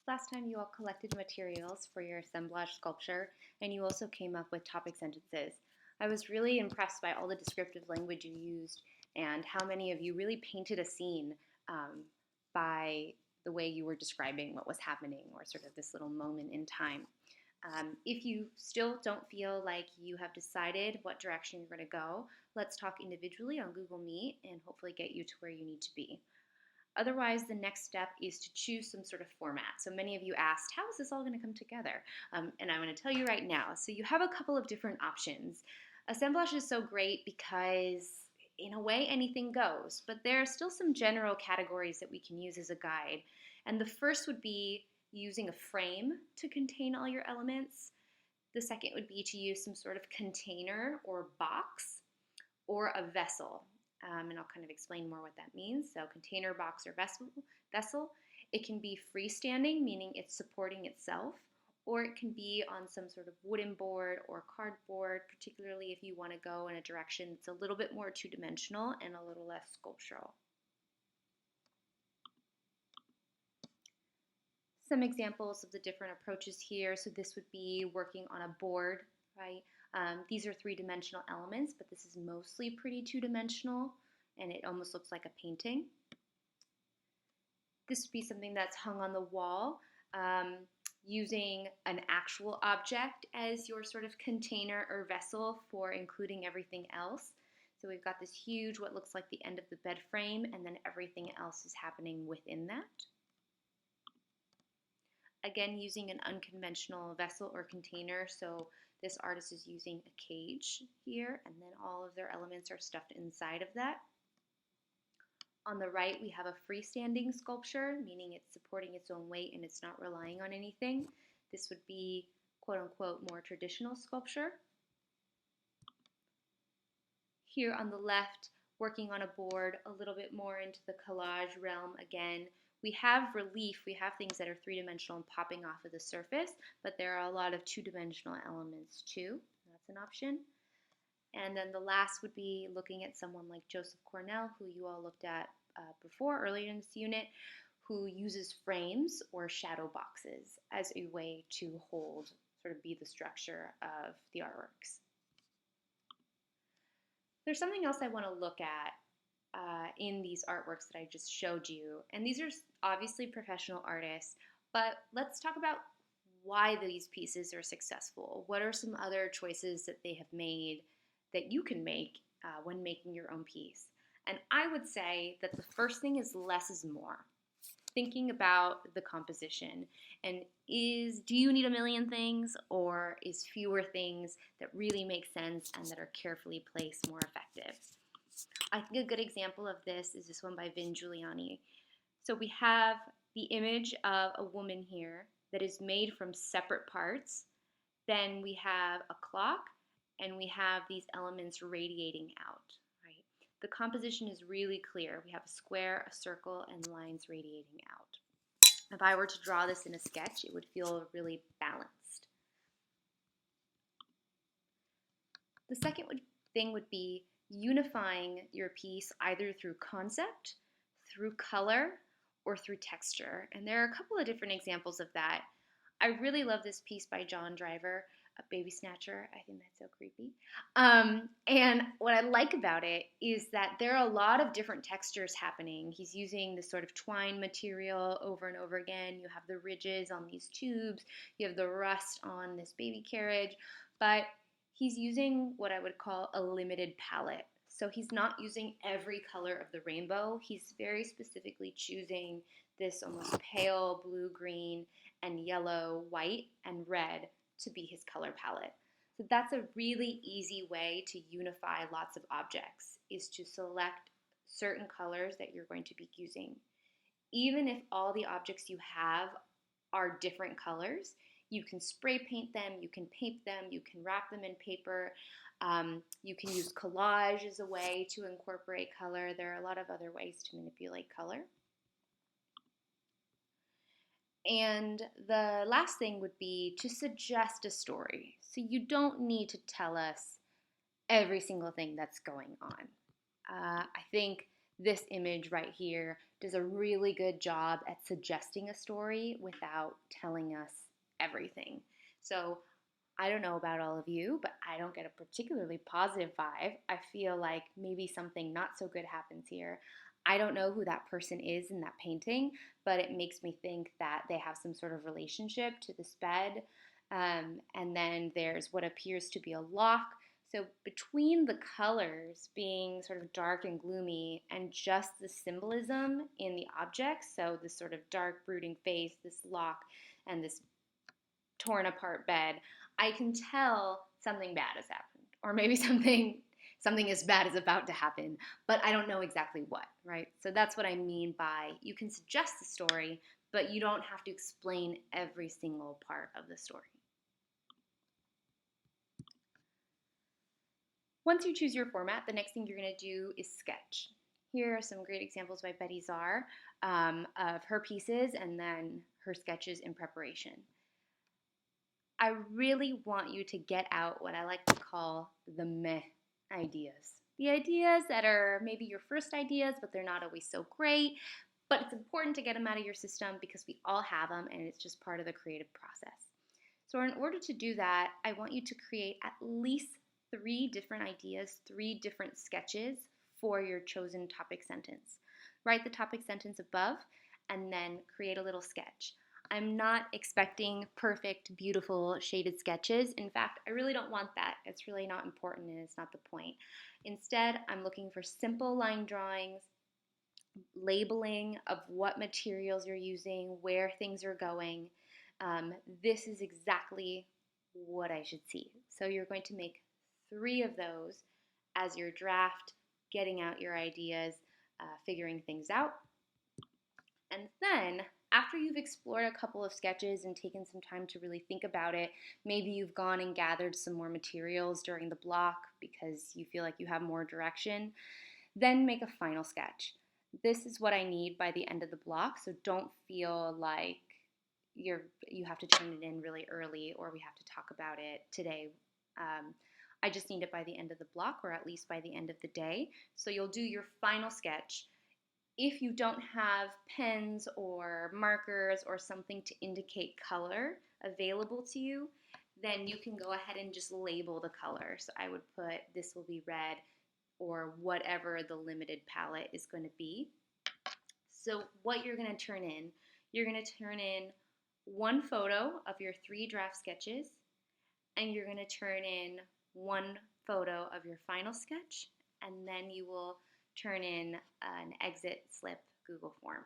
Last time you all collected materials for your assemblage sculpture and you also came up with topic sentences. I was really impressed by all the descriptive language you used and how many of you really painted a scene by the way you were describing what was happening or sort of this little moment in time. If you still don't feel like you have decided what direction you're going to go, let's talk individually on Google Meet and hopefully get you to where you need to be. Otherwise, the next step is to choose some sort of format. So many of you asked, how is this all going to come together? And I'm going to tell you right now. So you have a couple of different options. Assemblage is so great because in a way anything goes, but there are still some general categories that we can use as a guide. And the first would be using a frame to contain all your elements. The second would be to use some sort of container or box or a vessel. And I'll kind of explain more what that means. So container, box, or vessel. It can be freestanding, meaning it's supporting itself, or it can be on some sort of wooden board or cardboard, particularly if you want to go in a direction that's a little bit more two-dimensional and a little less sculptural. Some examples of the different approaches here. So this would be working on a board, right? These are three-dimensional elements, but this is mostly pretty two-dimensional, and it almost looks like a painting. This would be something that's hung on the wall, using an actual object as your sort of container or vessel for including everything else. So we've got this huge, what looks like the end of the bed frame, and then everything else is happening within that. Again, using an unconventional vessel or container, so this artist is using a cage here, and then all of their elements are stuffed inside of that. On the right, we have a freestanding sculpture, meaning it's supporting its own weight and it's not relying on anything. This would be, quote-unquote, more traditional sculpture. Here on the left, working on a board, a little bit more into the collage realm again. We have relief, we have things that are three-dimensional and popping off of the surface, but there are a lot of two-dimensional elements too. That's an option. And then the last would be looking at someone like Joseph Cornell, who you all looked at before, earlier in this unit, who uses frames or shadow boxes as a way to hold, sort of be the structure of the artworks. There's something else I want to look at in these artworks that I just showed you. And these are obviously professional artists, but let's talk about why these pieces are successful. What are some other choices that they have made that you can make when making your own piece? And I would say that the first thing is less is more. Thinking about the composition and do you need a million things, or is fewer things that really make sense and that are carefully placed more effective? I think a good example of this is this one by Vin Giuliani. So we have the image of a woman here that is made from separate parts. Then we have a clock, and we have these elements radiating out, right? The composition is really clear. We have a square, a circle, and lines radiating out. If I were to draw this in a sketch, it would feel really balanced. The second thing would be unifying your piece either through concept, through color, or through texture. And there are a couple of different examples of that. I really love this piece by John Driver, A Baby Snatcher. I think that's so creepy. And what I like about it is that there are a lot of different textures happening. He's using this sort of twine material over and over again. You have the ridges on these tubes. You have the rust on this baby carriage. But he's using what I would call a limited palette. So he's not using every color of the rainbow. He's very specifically choosing this almost pale blue, green, and yellow, white, and red to be his color palette. So that's a really easy way to unify lots of objects, is to select certain colors that you're going to be using. Even if all the objects you have are different colors, you can spray paint them, you can paint them, you can wrap them in paper, you can use collage as a way to incorporate color. There are a lot of other ways to manipulate color. And the last thing would be to suggest a story. So you don't need to tell us every single thing that's going on. I think this image right here does a really good job at suggesting a story without telling us everything. So I don't know about all of you, but I don't get a particularly positive vibe. I feel like maybe something not so good happens here. I don't know who that person is in that painting, but it makes me think that they have some sort of relationship to this bed. And then there's what appears to be a lock. So between the colors being sort of dark and gloomy and just the symbolism in the objects, so this sort of dark brooding face, this lock, and this torn apart bed, I can tell something bad has happened, or maybe something as bad is about to happen, but I don't know exactly what, right? So that's what I mean by you can suggest the story, but you don't have to explain every single part of the story. Once you choose your format, the next thing you're going to do is sketch. Here are some great examples by Betty Czar of her pieces and then her sketches in preparation. I really want you to get out what I like to call the meh ideas. The ideas that are maybe your first ideas, but they're not always so great. But it's important to get them out of your system because we all have them and it's just part of the creative process. So in order to do that, I want you to create at least 3 different ideas, 3 different sketches for your chosen topic sentence. Write the topic sentence above and then create a little sketch. I'm not expecting perfect, beautiful, shaded sketches. In fact, I really don't want that. It's really not important and it's not the point. Instead, I'm looking for simple line drawings, labeling of what materials you're using, where things are going. This is exactly what I should see. So you're going to make 3 of those as your draft, getting out your ideas, figuring things out. And then after you've explored a couple of sketches and taken some time to really think about it, maybe you've gone and gathered some more materials during the block because you feel like you have more direction, then make a final sketch. This is what I need by the end of the block, so don't feel like you have to turn it in really early or we have to talk about it today. I just need it by the end of the block or at least by the end of the day. So you'll do your final sketch. If you don't have pens or markers or something to indicate color available to you, then you can go ahead and just label the color. So I would put this will be red or whatever the limited palette is going to be. So what you're going to turn in, you're going to turn in 1 photo of your 3 draft sketches, and you're going to turn in 1 photo of your final sketch, and then you will turn in an exit slip Google form.